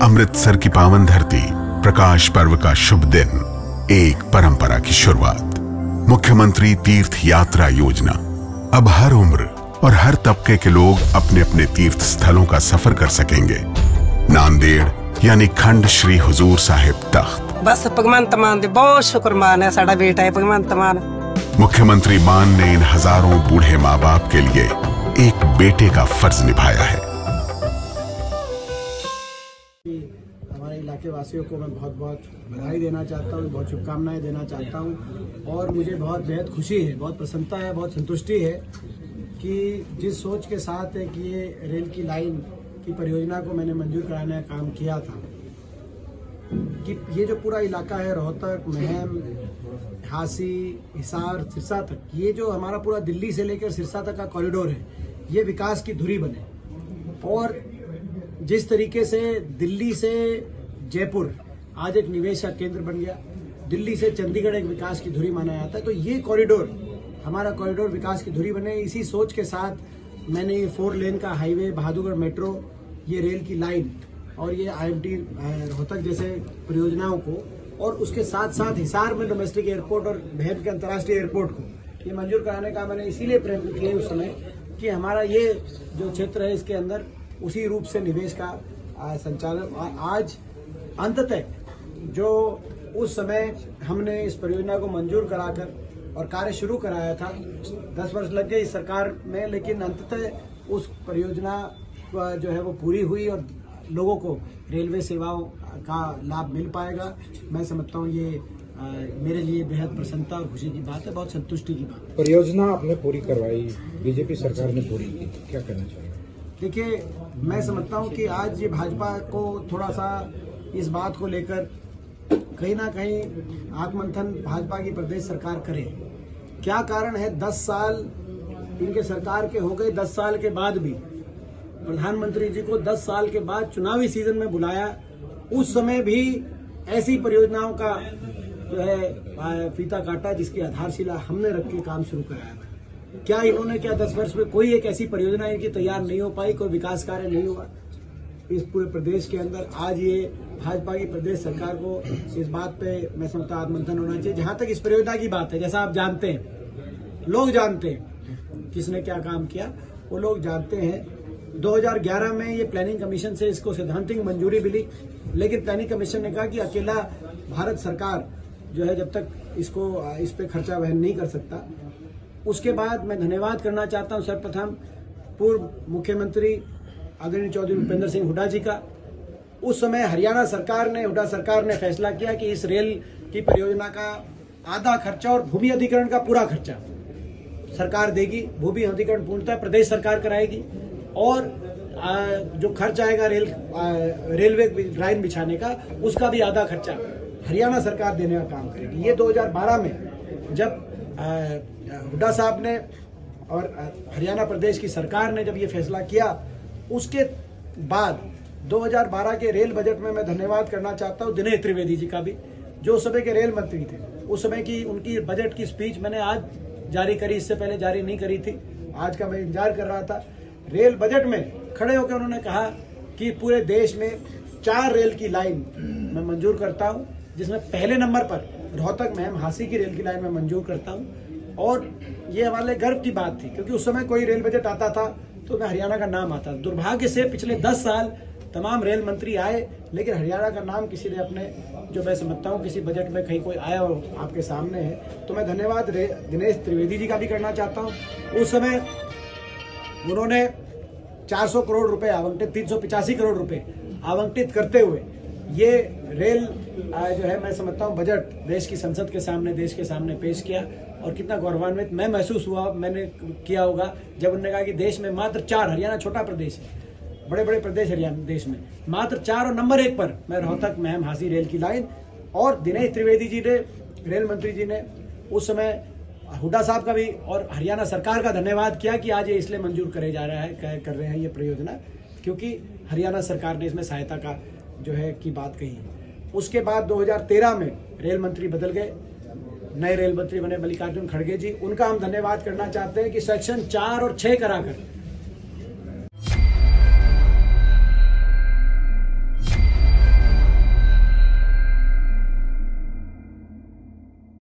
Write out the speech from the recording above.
अमृतसर की पावन धरती, प्रकाश पर्व का शुभ दिन, एक परंपरा की शुरुआत। मुख्यमंत्री तीर्थ यात्रा योजना। अब हर उम्र और हर तबके के लोग अपने अपने तीर्थ स्थलों का सफर कर सकेंगे। नांदेड़ यानी खंड श्री हुजूर साहिब तख्त। बस भगवंत मान दे बहुत शुक्रमान है, साडा बेटा है भगवंत मान। मुख्यमंत्री मान ने इन हजारों बूढ़े माँ बाप के लिए एक बेटे का फर्ज निभाया है। हमारे इलाके वासियों को मैं बहुत बहुत बधाई देना चाहता हूँ, बहुत शुभकामनाएं देना चाहता हूँ और मुझे बहुत बेहद खुशी है, बहुत प्रसन्नता है, बहुत संतुष्टि है कि जिस सोच के साथ है कि ये रेल की लाइन की परियोजना को मैंने मंजूर कराने का काम किया था कि ये जो पूरा इलाका है रोहतक, महम, हासी, हिसार, सिरसा तक, ये जो हमारा पूरा दिल्ली से लेकर सिरसा तक का कॉरिडोर है, ये विकास की धुरी बने। और जिस तरीके से दिल्ली से जयपुर आज एक निवेश का केंद्र बन गया, दिल्ली से चंडीगढ़ एक विकास की धुरी माना जाता है, तो ये कॉरिडोर, हमारा कॉरिडोर विकास की धुरी बने। इसी सोच के साथ मैंने ये 4 लेन का हाईवे, बहादुरगढ़ मेट्रो, ये रेल की लाइन और ये IMT रोहतक जैसे परियोजनाओं को, और उसके साथ साथ हिसार में डोमेस्टिक एयरपोर्ट और महम के अंतर्राष्ट्रीय एयरपोर्ट को ये मंजूर कराने का मैंने इसीलिए प्रयत्न किया उस समय कि हमारा ये जो क्षेत्र है इसके अंदर उसी रूप से निवेश का संचालन। आज अंततः जो उस समय हमने इस परियोजना को मंजूर कराकर और कार्य शुरू कराया था, 10 वर्ष लग गए इस सरकार में, लेकिन अंततः उस परियोजना जो है वो पूरी हुई और लोगों को रेलवे सेवाओं का लाभ मिल पाएगा। मैं समझता हूँ ये मेरे लिए बेहद प्रसन्नता और खुशी की बात है, बहुत संतुष्टि की बात है। परियोजना आपने पूरी करवाई, बीजेपी सरकार ने पूरी की, क्या कहना चाहिए? देखिए, मैं समझता हूँ कि आज ये भाजपा को थोड़ा सा इस बात को लेकर कहीं ना कहीं आत्ममंथन भाजपा की प्रदेश सरकार करे। क्या कारण है? 10 साल इनके सरकार के हो गए, 10 साल के बाद भी प्रधानमंत्री जी को 10 साल के बाद चुनावी सीजन में बुलाया, उस समय भी ऐसी परियोजनाओं का जो है फीता काटा जिसकी आधारशिला हमने रख के काम शुरू कराया था। क्या इन्होंने 10 वर्ष में कोई एक ऐसी परियोजना इनकी तैयार नहीं हो पाई, कोई विकास कार्य नहीं हुआ इस पूरे प्रदेश के अंदर? आज ये भाजपा की प्रदेश सरकार को इस बात पे मैं समझता आत्ममंथन होना चाहिए। जहां तक इस परियोजना की बात है, जैसा आप जानते हैं, लोग जानते हैं किसने क्या काम किया, वो लोग जानते हैं। 2011 में ये प्लानिंग कमीशन से इसको सैद्धांतिक मंजूरी मिली, लेकिन प्लानिंग कमीशन ने कहा कि अकेला भारत सरकार जो है जब तक इस पे खर्चा वहन नहीं कर सकता। उसके बाद मैं धन्यवाद करना चाहता हूं सर्वप्रथम पूर्व मुख्यमंत्री आदरणीय चौधरी भूपेंद्र सिंह हुड्डा जी का। उस समय हरियाणा सरकार ने, हुड्डा सरकार ने फैसला किया कि इस रेल की परियोजना का आधा खर्चा और भूमि अधिग्रहण का पूरा खर्चा सरकार देगी। भूमि अधिग्रहण पूर्णतः प्रदेश सरकार कराएगी और जो खर्च आएगा रेलवे लाइन बिछाने का, उसका भी आधा खर्चा हरियाणा सरकार देने का काम करेगी। ये 2012 में जब हुड्डा साहब ने और हरियाणा प्रदेश की सरकार ने जब ये फैसला किया, उसके बाद 2012 के रेल बजट में मैं धन्यवाद करना चाहता हूँ दिनेश त्रिवेदी जी का भी, जो उस समय के रेल मंत्री थे। उस समय की उनकी बजट की स्पीच मैंने आज जारी करी, इससे पहले जारी नहीं करी थी, आज का मैं इंतजार कर रहा था। रेल बजट में खड़े होकर उन्होंने कहा कि पूरे देश में 4 रेल की लाइन मैं मंजूर करता हूँ, जिसमें पहले नंबर पर रोहतक महम हासी की रेल की लाइन में मंजूर करता हूं। और ये हमारे लिए गर्व की बात थी, क्योंकि उस समय कोई रेल बजट आता था तो मैं हरियाणा का नाम आता। दुर्भाग्य से पिछले 10 साल तमाम रेल मंत्री आए, लेकिन हरियाणा का नाम किसी ने अपने, जो मैं समझता हूं किसी बजट में कहीं कोई आया हो आपके सामने है, तो मैं धन्यवाद दिनेश त्रिवेदी जी का भी करना चाहता हूँ। उस समय उन्होंने 400 करोड़ रुपए आवंटित, 385 करोड़ रुपए आवंटित करते हुए ये रेल जो है मैं समझता हूँ बजट देश की संसद के सामने, देश के सामने पेश किया। और कितना गौरवान्वित मैं महसूस हुआ, मैंने किया होगा जब उन्होंने कहा कि देश में मात्र 4, हरियाणा छोटा प्रदेश है, बड़े बड़े प्रदेश हरियाणा देश में, मात्र 4 और नंबर 1 पर मैं रोहतक महम हासी रेल की लाइन। और दिनेश त्रिवेदी जी ने, रेल मंत्री जी ने उस समय हुड्डा साहब का भी और हरियाणा सरकार का धन्यवाद किया कि आज ये इसलिए मंजूर कर रहे हैं ये परियोजना, क्योंकि हरियाणा सरकार ने इसमें सहायता का जो है की बात कही। उसके बाद 2013 में रेल मंत्री बदल गए, नए रेल मंत्री बने मल्लिकार्जुन खड़गे जी, उनका हम धन्यवाद करना चाहते हैं कि सेक्शन 4 और 6 कराकर